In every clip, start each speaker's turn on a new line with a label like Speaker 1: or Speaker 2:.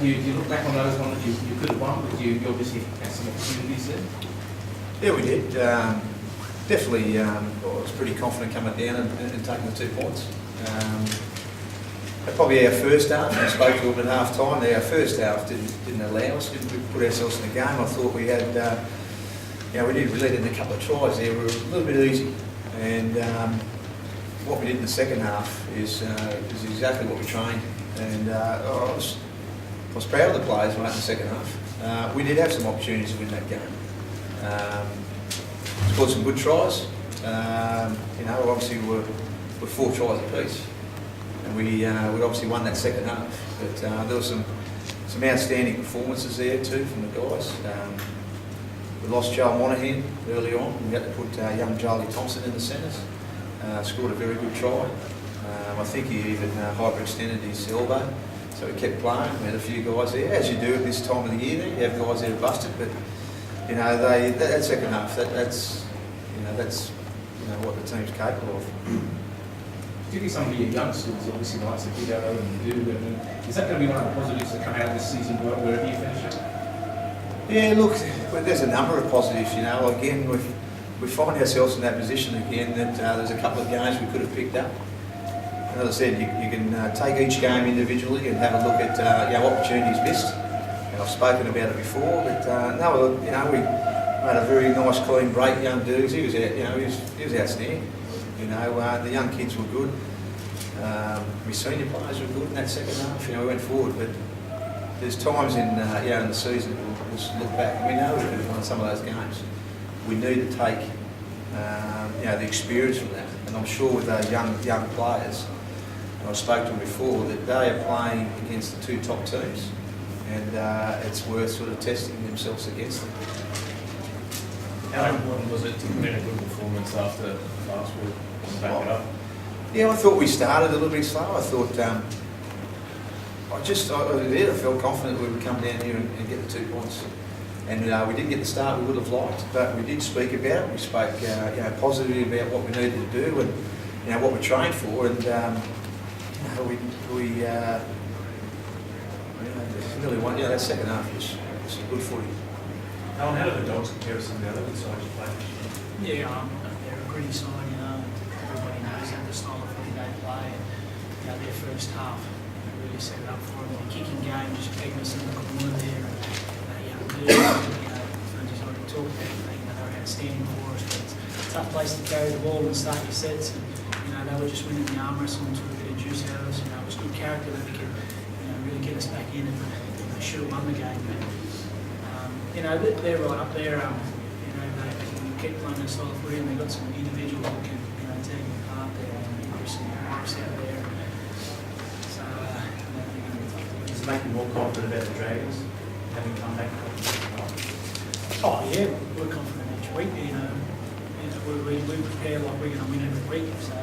Speaker 1: You look back on those ones you could have won, but you obviously had some opportunities there.
Speaker 2: Yeah, we did. Definitely, I was pretty confident coming down and taking the 2 points. Probably our first half, I spoke to them at half time, our first half didn't allow us, didn't put ourselves in the game. I thought we had, we let in a couple of tries there, we were a little bit easy. And what we did in the second half is exactly what we trained. And I was proud of the players mate, in the second half. We did have some opportunities to win that game. Scored some good tries. Obviously we're 4 tries apiece. And we obviously won that second half. But there were some outstanding performances there too from the guys. We lost Joe Monaghan early on. We had to put young Charlie Thompson in the centres. Scored a very good try. I think he even hyperextended his elbow, so he kept playing. We had a few guys there, as you do at this time of the year. You have guys there busted, but that second half, that's what the team's capable of.
Speaker 1: Particularly some of your youngsters, obviously, like to get out and do. Is that going to be one of the positives that come out of this season, wherever you finish it? Yeah,
Speaker 2: look, there's a number of positives. Again, we find ourselves in that position again that there's a couple of games we could have picked up. And as I said, you can take each game individually and have a look at opportunities missed. And I've spoken about it before, but we made a very nice, clean break. Young dudes, he was outstanding. The young kids were good. My senior players were good in that second half. We went forward, but there's times in the season we'll just look back and we know we could have won some of those games. We need to take the experience from that, and I'm sure with those young players, and I spoke to them before, that they are playing against the 2 top teams, and it's worth sort of testing themselves against them.
Speaker 3: How important was it to put in a good performance after last week and back it up?
Speaker 2: Yeah, I thought we started a little bit slow. I thought I felt confident we would come down here and get the 2 points. And we didn't get the start we would have liked, but we did speak about it. We spoke positively about what we needed to do and what we trained for. And we really won. That second half was some good footy.
Speaker 3: Alan, how do the Dogs compare to some of the other good sides you played?
Speaker 4: Yeah, they're a gritty side. Everybody knows that the style of footy they play. And, their first half really set it up for them. The kicking game just pegged us in the corner there. Just already talked about, they're outstanding for us. But it's a tough place to carry the ball and start your sets. And they were just winning the arm wrestle and took a bit of juice out of us. It was good character that we could really get us back in, and they should have won the game. But they're right up there. They keep playing their style of footy, and they've got some individuals that can tear you apart there. And there's some marks out there. So
Speaker 3: Does it make you more confident about the Dragons having come back?
Speaker 4: Oh yeah, we're confident each week. We prepare like we're going to win every week. So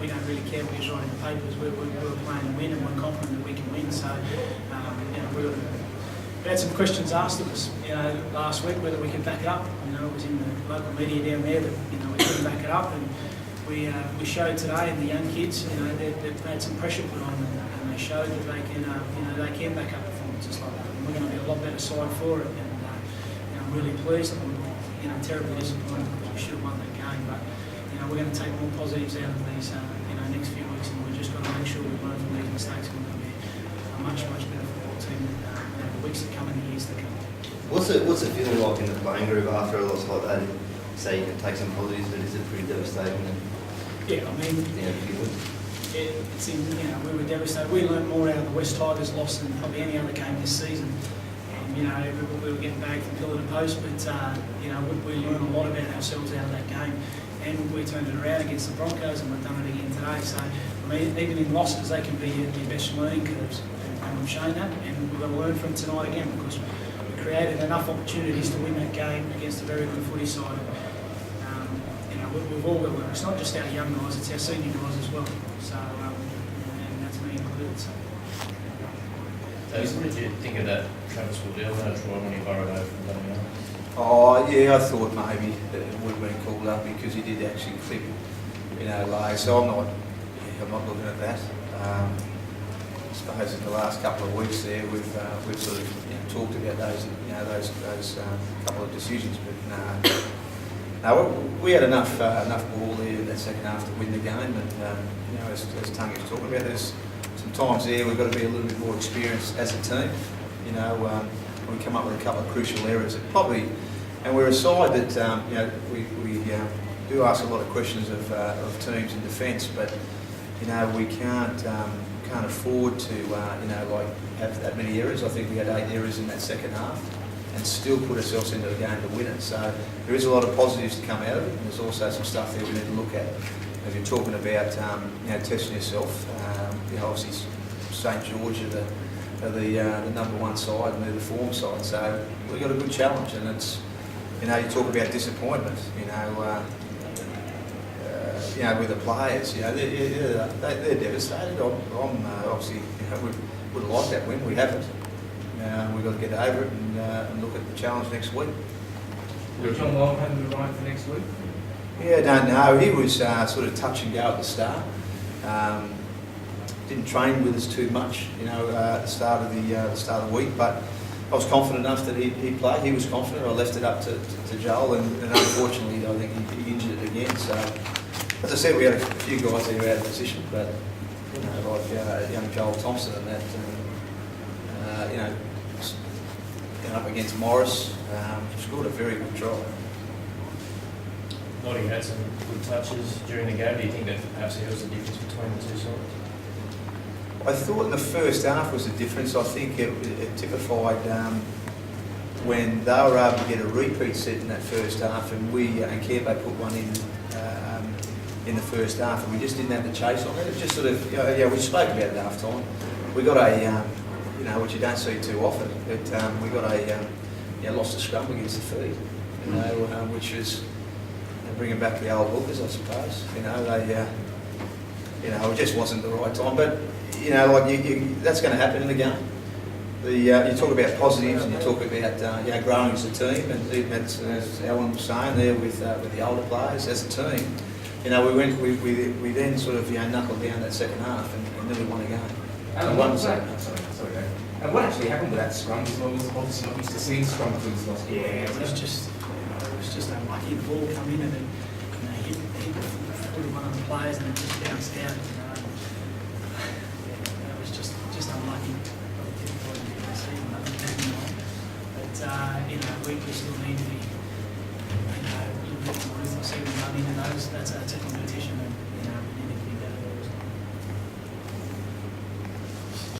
Speaker 4: we don't really care what you're writing in the papers. We're playing to win, and we're confident that we can win. So we had some questions asked of us, last week whether we could back it up. It was in the local media down there that we couldn't back it up, and we showed today, and the young kids, they've had some pressure put on them, and they showed that they can back up performances like that. And we're going to be a lot better side for it, and I'm really pleased. I'm terribly disappointed because we should have won that game, but we're going to take more positives out of these next few weeks, and we're just going to make sure we learn from these mistakes, and we're going to be a much better football team in the weeks that come and the years to come.
Speaker 5: What's it feeling like in the playing group after a loss like that? Say you can take some positives, but is it pretty devastating?
Speaker 4: Yeah, I mean, it's in, we were devastated. We learned more out of the West Tigers loss than probably any other game this season. And, we were getting bagged from pillar to post, but, we learned a lot about ourselves out of that game. And we turned it around against the Broncos, and we've done it again today. So, even in losses, they can be your best learning curves. And we've shown that, and we've got to learn from tonight again, because we created enough opportunities to win that game against a very good footy side. We've all got to learn. It's not just our young guys, it's our senior guys as well. So, and that's me included. So.
Speaker 3: What did you think of that Travis Woodell when he borrowed over from Dunedin?
Speaker 2: Oh yeah, I thought maybe that it would have been called up because he did actually clip, low. So I'm not looking at that. suppose in the last couple of weeks there, we've sort of talked about those couple of decisions, but no, we had enough ball there in that second half to win the game, and as Tony was talking about, there's some times there we've got to be a little bit more experienced as a team. We come up with a couple of crucial errors that probably, and we're a side that we do ask a lot of questions of teams in defence, but we can't afford to have that many errors. I think we had 8 errors in that second half and still put ourselves into the game to win it. So there is a lot of positives to come out of it, and there's also some stuff there we need to look at. As you're talking about testing yourself, obviously St George are the number one side and they're the form side, so we've got a good challenge, and it's you talk about disappointment, with the players, they're devastated. I'm obviously would like that win. We haven't. We've got to get over it and look at the challenge next week.
Speaker 1: Will John Long have the right for next week?
Speaker 2: Yeah, I don't know. He was sort of touch and go at the start. Didn't train with us too much, at the start of the week, but I was confident enough that he'd play. He was confident. I left it up to Joel, and unfortunately, I think he injured it again. So, as I said, we had a few guys that were out of position, but like young Joel Thompson and that, up against Morris, scored a very good try.
Speaker 3: Notty had some good touches during the game. Do you think that perhaps there was a difference between the two sides?
Speaker 2: I thought in the first half was the difference. I think it typified when they were able to get a repeat set in that first half, and Canberra put one in the first half, and we just didn't have the chase on it. It just sort of, we spoke about it at half time. We got a, which you don't see too often, but we got a, lost a scrum against the feed, which is bringing back the old hookers, I suppose. It just wasn't the right time, but that's going to happen in the game. You talk about positives, and you talk about growing as a team, and even as Alan was saying there with the older players as a team. We then sort of knuckled down that second half and nearly won a game.
Speaker 1: And what actually happened with that scrum? Because I was obviously not used to seeing scrum teams lost.
Speaker 4: Yeah, it was just unlucky. The ball come in and then hit one of the players and it just bounced out. It was just unlucky. But we still need to be a little bit more ruthless even running, and that's a